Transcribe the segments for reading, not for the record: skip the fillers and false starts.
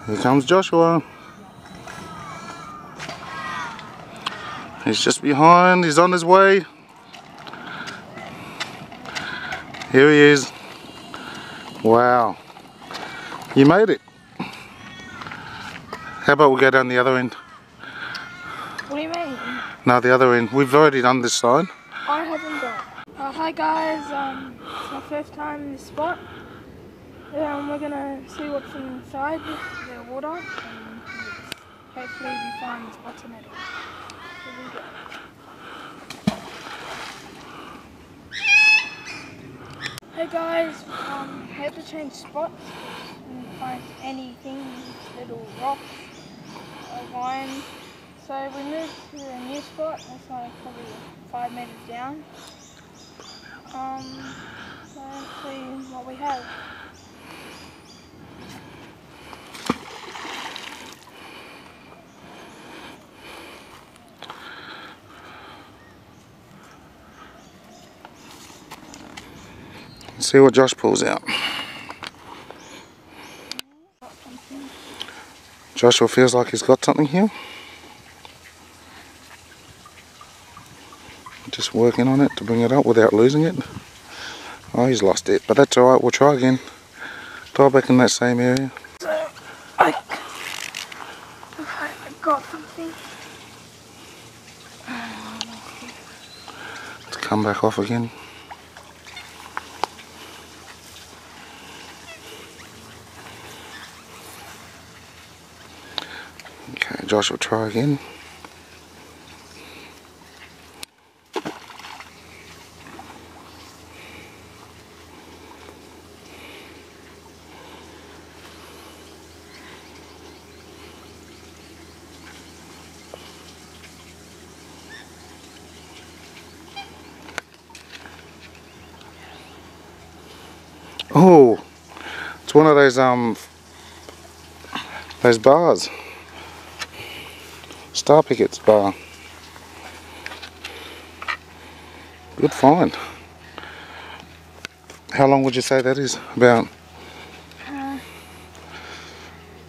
Here comes Joshua. He's just behind, he's on his way. Here he is. Wow. You made it. How about we go down the other end? What do you mean? No, the other end. We've already done this side. I haven't got. Hi guys, it's my first time in this spot. We're gonna see what's inside the water and hopefully we find spots in it. Here we go. Hey guys, I had to change spots and find anything, little rocks or vines. So we moved to a new spot. It's like probably 5 meters down. So let's see what we have. Let's see what Josh pulls out. Joshua feels like he's got something here. Just working on it to bring it up without losing it. Oh, he's lost it, but that's alright, we'll try again. Try back in that same area. So I got something. Let's come back off again. Okay, Josh will try again. Oh, it's one of those bars. Star Pickets bar. Good find. How long would you say that is? About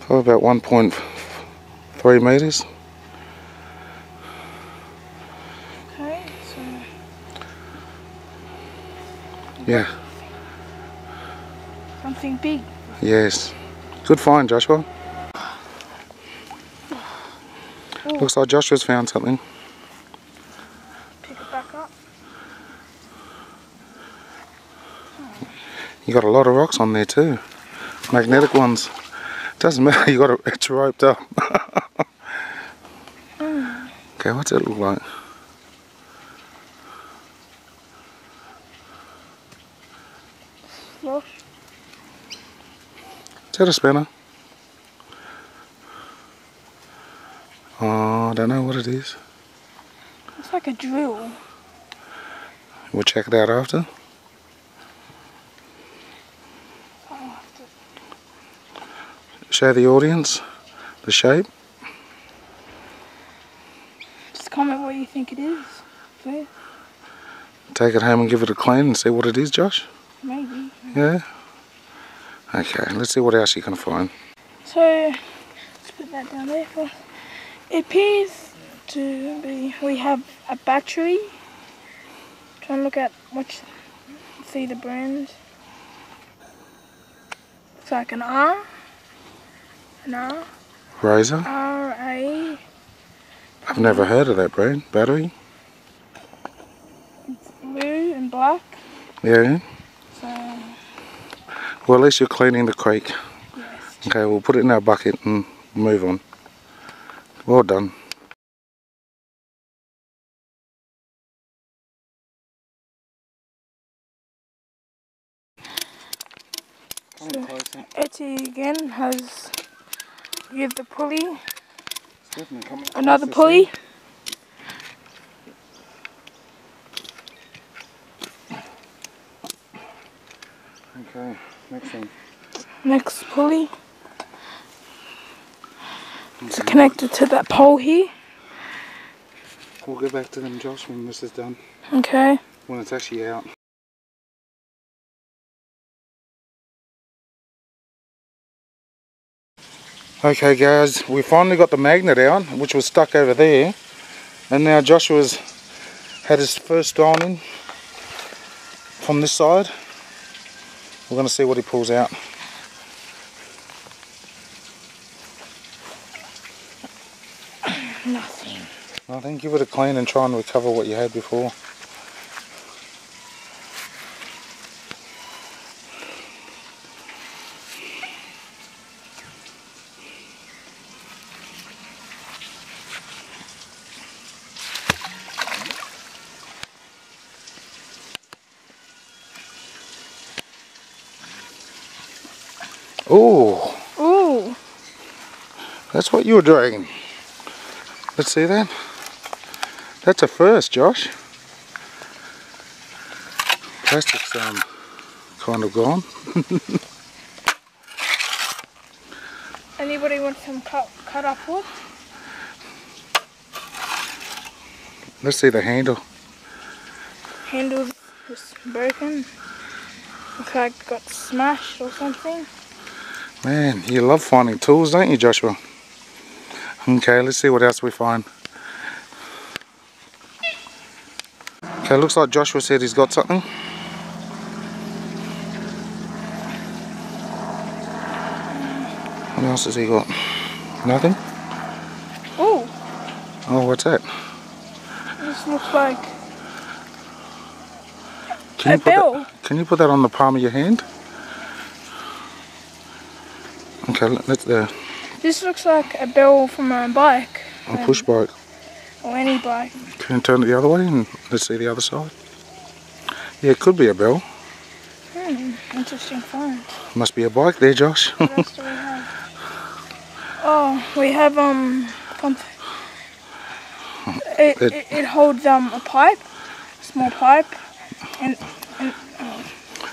probably about 1.3 meters. Okay, so Yeah. something big. Yes. Good find, Joshua. Ooh. Looks like Joshua's found something. Pick it back up. You got a lot of rocks on there too. Magnetic ones. Doesn't matter, you got it, it's roped up. Okay, what's it look like? Slosh. Is that a spinner? Oh, I don't know what it is. It's like a drill. We'll check it out after. I'll have to Show the audience the shape. just comment what you think it is. Please. Take it home and give it a clean and see what it is, Josh. Maybe. Yeah? Okay, let's see what else you can find. So let's put that down there. It appears to be, we have a battery. Try and look at see the brands. It's like an R. An R. Razor? R-A. I've never heard of that brand. Battery? It's blue and black. Yeah? So, Well, at least you're cleaning the creek. yes. Okay, we'll put it in our bucket and move on. Well done. So, Etsy again has used the pulley. Another pulley. Okay, next thing. Next pulley. It's connected to that pole here. We'll go back to them, Josh, when this is done. Okay. When it's actually out. Okay guys, we finally got the magnet out, which was stuck over there. And now Joshua's had his first downing from this side. We're going to see what he pulls out. Nothing. Nothing? Give it a clean and try and recover what you had before. Ooh. Ooh. That's what you were dragging. Let's see that. That's a first, Josh. Plastic's kind of gone. Anybody want some cut up wood? Let's see the handle. Handle is broken. Looks like it got smashed or something. Man, you love finding tools, don't you, Joshua? Okay, let's see what else we find. Okay, looks like Joshua said he's got something. What else has he got? Nothing? Ooh. Oh, what's that? This looks like Can you put that on the palm of your hand? Okay, let's there. This looks like a bell from a bike. A push bike. Or any bike. Can you turn it the other way and let's see the other side? Yeah, it could be a bell. Interesting find. Must be a bike there, Josh. What else do we have? Oh, we have something. It holds a pipe, a small pipe, and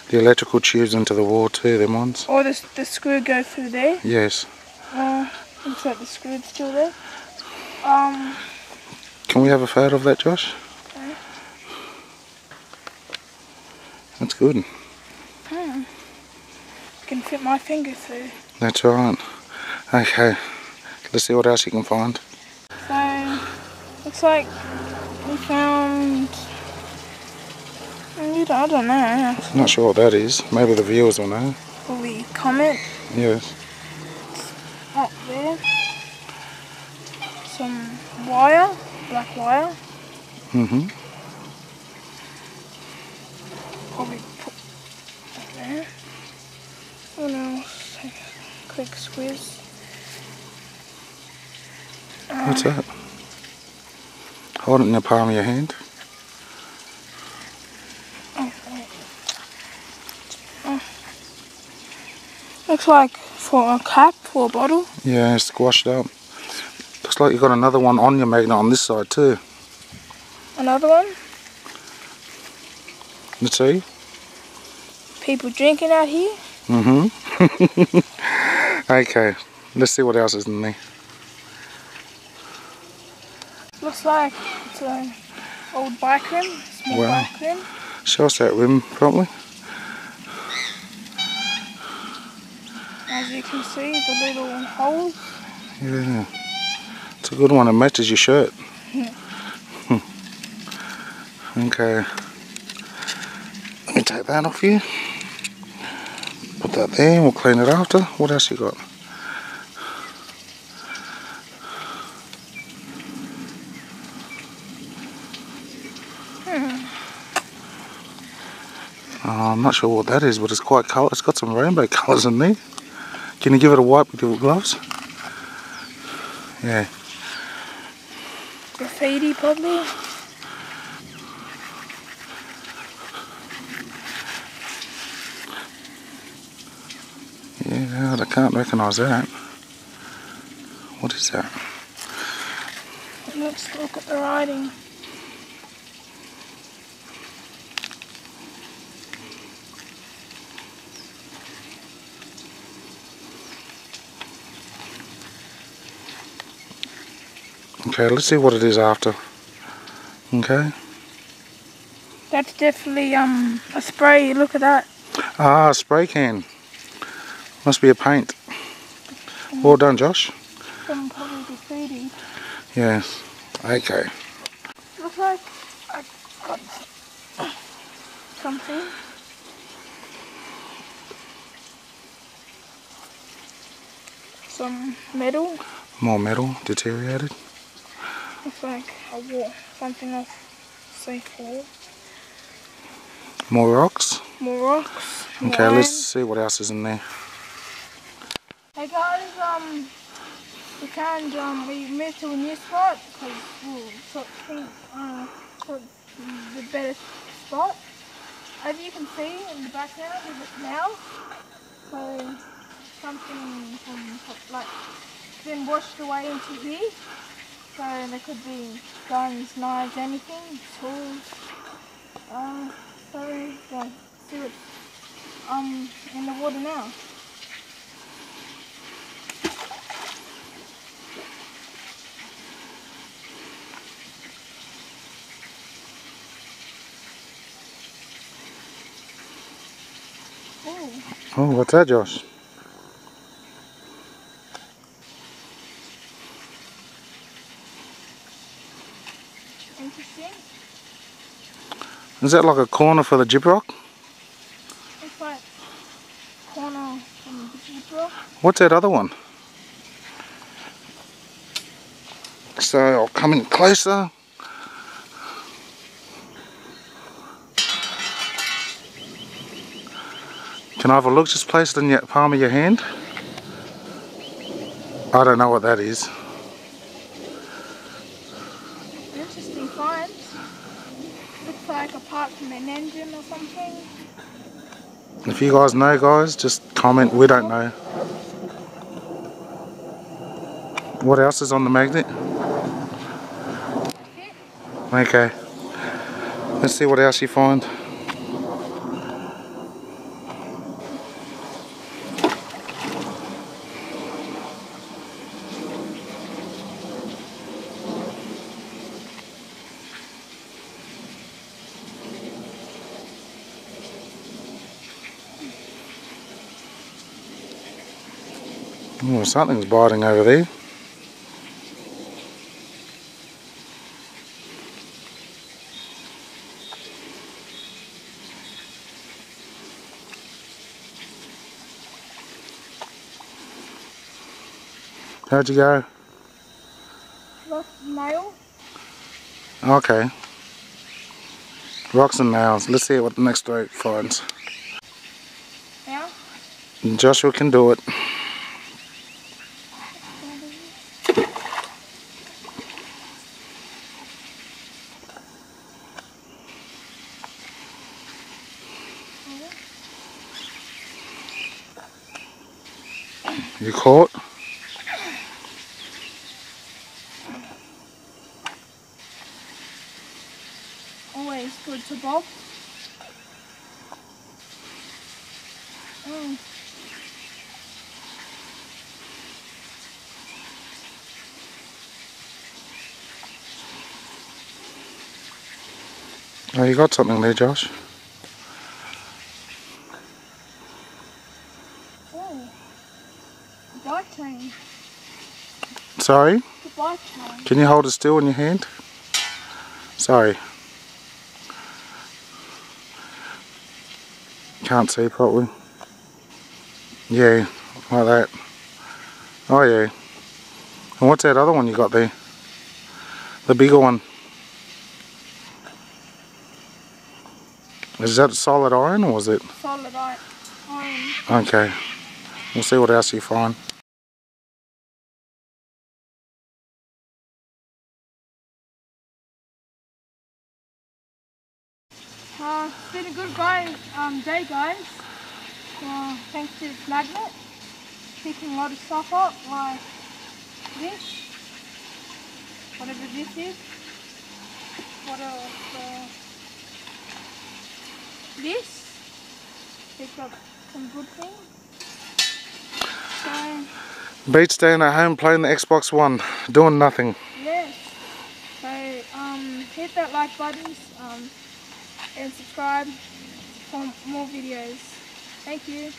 the electrical tubes into the wall too, them ones. or the screw goes through there. Yes. Looks like the screw's still there. Can we have a photo of that, Josh? Okay. That's good. I can fit my finger through. That's right. Okay, let's see what else you can find. So, looks like we found... I don't know. Not sure what that is. Maybe the viewers will know. Will we comment? Yes. Up there. Some wire, black wire. Mm-hmm. Probably put that there. What else? Take a quick squeeze. What's that? Hold it in the palm of your hand. Looks like for a cap, for a bottle. Yeah, squashed up. Looks like you've got another one on your magnet on this side too. Another one. Let's see. People drinking out here. Mm-hmm. Okay, let's see what else is in there. Looks like it's an old bike rim, small bike rim. Show us that rim properly. As you can see, the little holes. Yeah, it's a good one. It matches your shirt. Okay, let me take that off you. Put that there and we'll clean it after. What else you got? I'm not sure what that is, but it's quite colour. It's got some rainbow colours in there. Can you give it a wipe with your gloves? Yeah. Graffiti probably. Yeah, I can't recognise that. What is that? Let's look at the writing. Okay, let's see what it is after. Okay. That's definitely a spray. Look at that. Ah, a spray can. Must be a paint. Well done, Josh. Some probably be greedy. Yes. Okay. Looks like I got something. Some metal. More metal deteriorated. Looks like a wall. Something off safe wall. More rocks. More rocks. More Okay, iron. let's see what else is in there. Hey guys, we moved to a new spot because we thought the better spot. As you can see in the background is a canal. So something like been washed away into here. So there could be guns, knives, anything, tools. So yeah, see what's in the water now. Oh, what's that, Josh? Interesting. Is that like a corner for the jib rock? Looks like corner from the jib rock. What's that other one? So I'll come in closer. Can I have a look? Just place it in your palm of your hand. I don't know what that is. Interesting find. Looks like a part from an engine or something. If you guys know, guys, just comment. We don't know. What else is on the magnet? That's it. Okay. Let's see what else you find. Oh, something's biting over there. How'd you go? Lost nail. Okay. Rocks and nails. Let's see what the next stroke finds. Now. Joshua can do it. You caught? Always good to bob. Oh, you got something there, Josh. Oh, bike chain. Sorry? The bike chain. Can you hold it still in your hand? Sorry. Can't see properly. Yeah, like that. Oh yeah. And what's that other one you got there? The bigger one. Is that solid iron or was it? Solid iron. Okay. We'll see what else you find. It's been a good day, guys. Thanks to this magnet, picking a lot of stuff up like this, whatever this is. What else? This picked up some good things. So Beat staying at home playing the Xbox One, doing nothing. yes. So hit that like button and subscribe for more videos. Thank you.